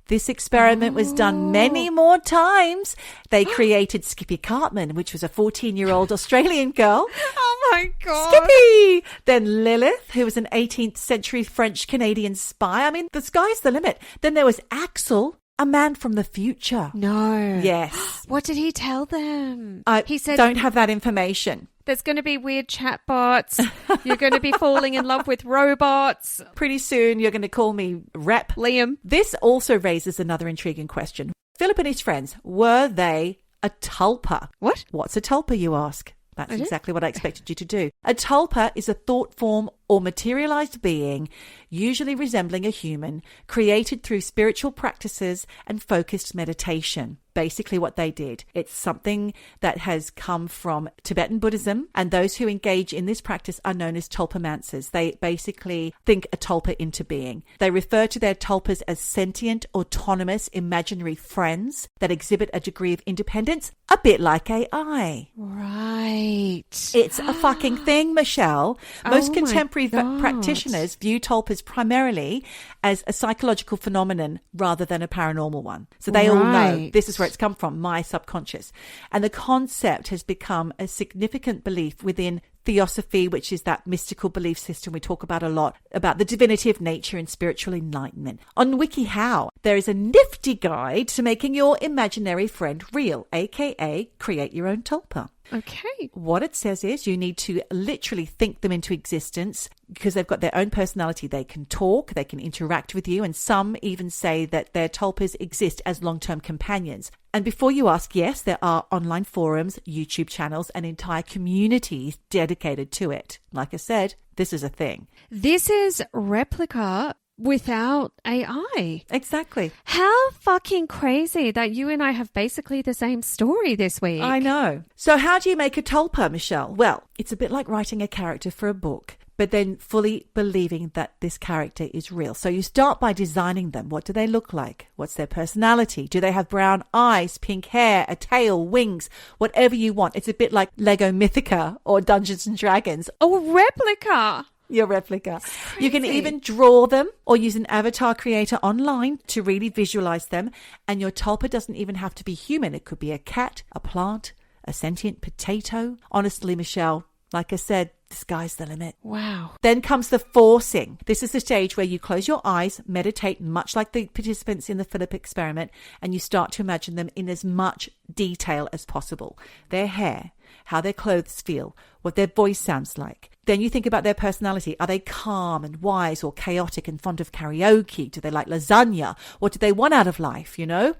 This experiment was done many more times. They created Skippy Cartman, which was a 14-year-old Australian girl. Oh, my God. Skippy! Then Lilith, who was an 18th century French-Canadian spy. I mean, the sky's the limit. Then there was Axel, a man from the future. No. Yes. What did he tell them? He said, don't have that information. There's going to be weird chatbots. You're going to be falling in love with robots. Pretty soon you're going to call me Rep. Liam. This also raises another intriguing question. Philip and his friends, were they a tulpa? What? What's a tulpa, you ask? That's exactly what I expected you to do. A tulpa is a thought form or materialized being, usually resembling a human, created through spiritual practices and focused meditation. Basically what they did. It's something that has come from Tibetan Buddhism, and those who engage in this practice are known as tulpamancers. They basically think a tulpa into being. They refer to their tulpas as sentient, autonomous, imaginary friends that exhibit a degree of independence, a bit like AI. Right. It's a fucking thing, Michelle. Most contemporary practitioners view tulpas primarily as a psychological phenomenon rather than a paranormal one. So they all know this is where it's come from, my subconscious. And the concept has become a significant belief within theosophy, which is that mystical belief system we talk about a lot, about the divinity of nature and spiritual enlightenment. On WikiHow, there is a nifty guide to making your imaginary friend real, aka create your own tulpa. Okay. What it says is you need to literally think them into existence because they've got their own personality. They can talk, they can interact with you, and some even say that their tulpas exist as long-term companions. And before you ask, yes, there are online forums, YouTube channels, and entire communities dedicated to it. Like I said, this is a thing. This is Replika without AI. Exactly. How fucking crazy that you and I have basically the same story this week. I know. So how do you make a tulpa, Michelle? Well, it's a bit like writing a character for a book, but then fully believing that this character is real. So you start by designing them. What do they look like? What's their personality? Do they have brown eyes, pink hair, a tail, wings, whatever you want? It's a bit like Lego Mythica or Dungeons and Dragons. Oh, Replika. Your Replika. You can even draw them or use an avatar creator online to really visualize them. And your tulpa doesn't even have to be human. It could be a cat, a plant, a sentient potato. Honestly, Michelle, like I said, the sky's the limit. Wow. Then comes the forcing. This is the stage where you close your eyes, meditate much like the participants in the Philip experiment, and you start to imagine them in as much detail as possible. Their hair, how their clothes feel, what their voice sounds like. Then you think about their personality. Are they calm and wise or chaotic and fond of karaoke? Do they like lasagna? What do they want out of life, you know?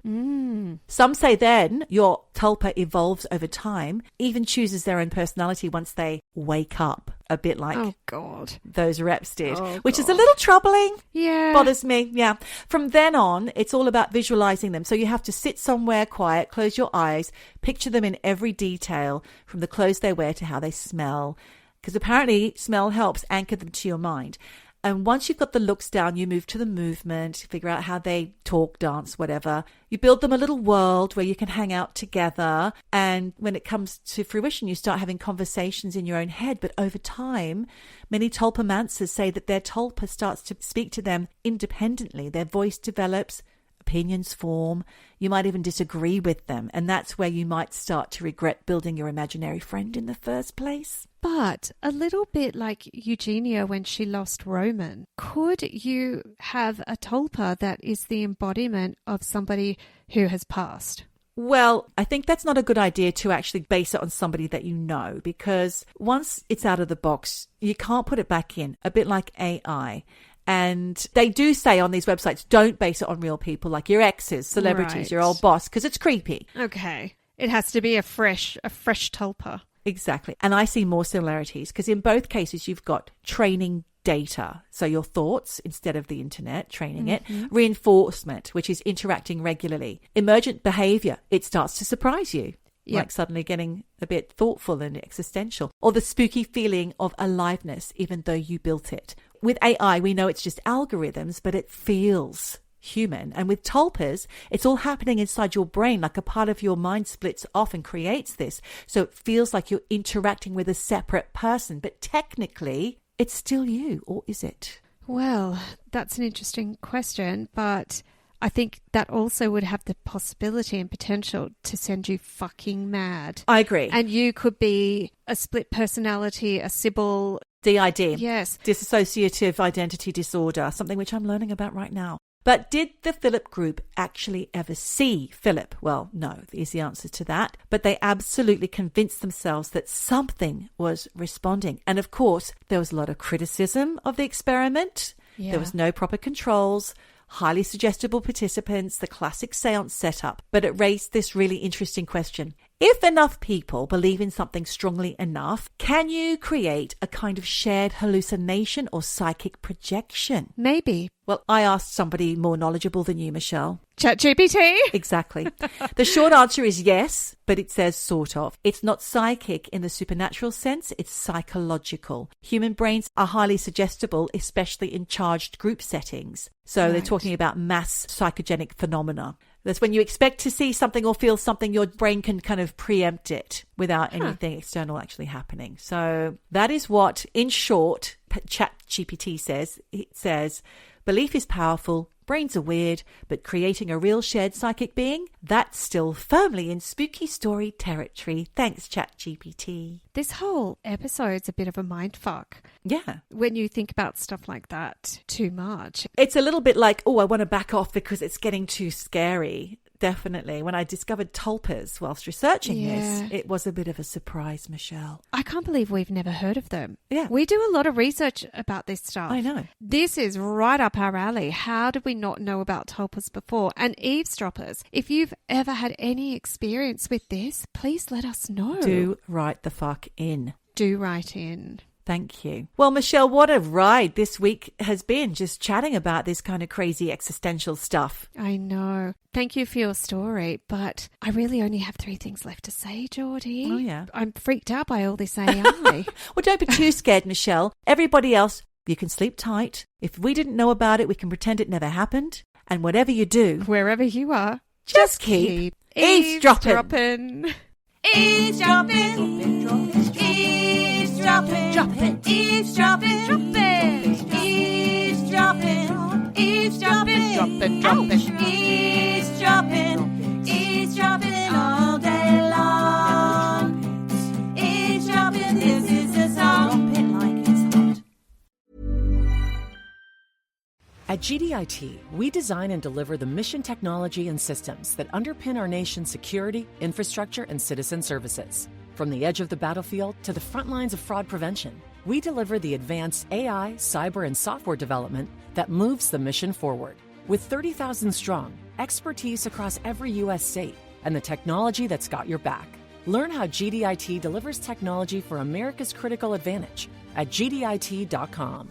Some say then your tulpa evolves over time, even chooses their own personality once they wake up, a bit like Oh, God. those reps did, Oh, which is a God. little troubling. Yeah. Bothers me. Yeah. From then on, it's all about visualizing them. So you have to sit somewhere quiet, close your eyes, picture them in every detail, from the clothes they wear to how they smell. Because apparently smell helps anchor them to your mind. And once you've got the looks down, you move to the movement, figure out how they talk, dance, whatever. You build them a little world where you can hang out together. And when it comes to fruition, you start having conversations in your own head. But over time, many tulpamancers say that their tulpa starts to speak to them independently. Their voice develops, opinions form. You might even disagree with them. And that's where you might start to regret building your imaginary friend in the first place. But a little bit like Eugenia when she lost Roman, could you have a tulpa that is the embodiment of somebody who has passed? Well, I think that's not a good idea to actually base it on somebody that you know, because once it's out of the box, you can't put it back in, a bit like AI. And they do say on these websites, don't base it on real people like your exes, celebrities, Right. your old boss, because it's creepy. Okay. It has to be a fresh tulpa. Exactly. And I see more similarities because in both cases, you've got training data. So your thoughts instead of the internet, training it. Reinforcement, which is interacting regularly. Emergent behavior. It starts to surprise you. Yep. Like suddenly getting a bit thoughtful and existential. Or the spooky feeling of aliveness, even though you built it. With AI, we know it's just algorithms, but it feels human. And with tulpas, it's all happening inside your brain, like a part of your mind splits off and creates this. So it feels like you're interacting with a separate person, but technically it's still you, or is it? Well, that's an interesting question, but I think that also would have the possibility and potential to send you fucking mad. I agree. And you could be a split personality, a Sybil. DID. Yes. Dissociative identity disorder, something which I'm learning about right now. But did the Philip group actually ever see Philip? Well, no, is the answer to that. But they absolutely convinced themselves that something was responding. And of course, there was a lot of criticism of the experiment. Yeah. There was no proper controls, highly suggestible participants, the classic seance setup. But it raised this really interesting question. If enough people believe in something strongly enough, can you create a kind of shared hallucination or psychic projection? Maybe. Well, I asked somebody more knowledgeable than you, Michelle. ChatGPT? Exactly. The short answer is yes, but it says sort of. It's not psychic in the supernatural sense, it's psychological. Human brains are highly suggestible, especially in charged group settings. So they're talking about mass psychogenic phenomena. That's when you expect to see something or feel something, your brain can kind of preempt it without anything external actually happening. So that is what, in short, ChatGPT says. It says, belief is powerful, Brains are weird, but creating a real shared psychic being? That's still firmly in spooky story territory. Thanks, ChatGPT. This whole episode's a bit of a mindfuck. Yeah. When you think about stuff like that too much. It's a little bit like, oh, I want to back off because it's getting too scary. Definitely. When I discovered tulpas whilst researching this, it was a bit of a surprise, Michelle. I can't believe we've never heard of them. Yeah. We do a lot of research about this stuff. I know. This is right up our alley. How did we not know about tulpas before? And eavesdroppers, if you've ever had any experience with this, please let us know. Do write the fuck in. Do write in. Thank you. Well, Michelle, what a ride this week has been, just chatting about this kind of crazy existential stuff. I know. Thank you for your story, but I really only have 3 things left to say, Geordie. Oh, yeah. I'm freaked out by all this AI. Well, don't be too scared, Michelle. Everybody else, you can sleep tight. If we didn't know about it, we can pretend it never happened. And whatever you do, wherever you are, just keep eavesdropping. Eavesdropping, eavesdropping, dropping, eavesdropping, dropping, eavesdropping, eavesdropping, dropping, dropping, eavesdropping, eavesdropping all day long. Eavesdropping, this is a song. Drop it like it's hot. At GDIT, we design and deliver the mission technology and systems that underpin our nation's security, infrastructure, and citizen services. From the edge of the battlefield to the front lines of fraud prevention, we deliver the advanced AI, cyber, and software development that moves the mission forward. With 30,000 strong, expertise across every U.S. state, and the technology that's got your back. Learn how GDIT delivers technology for America's critical advantage at gdit.com.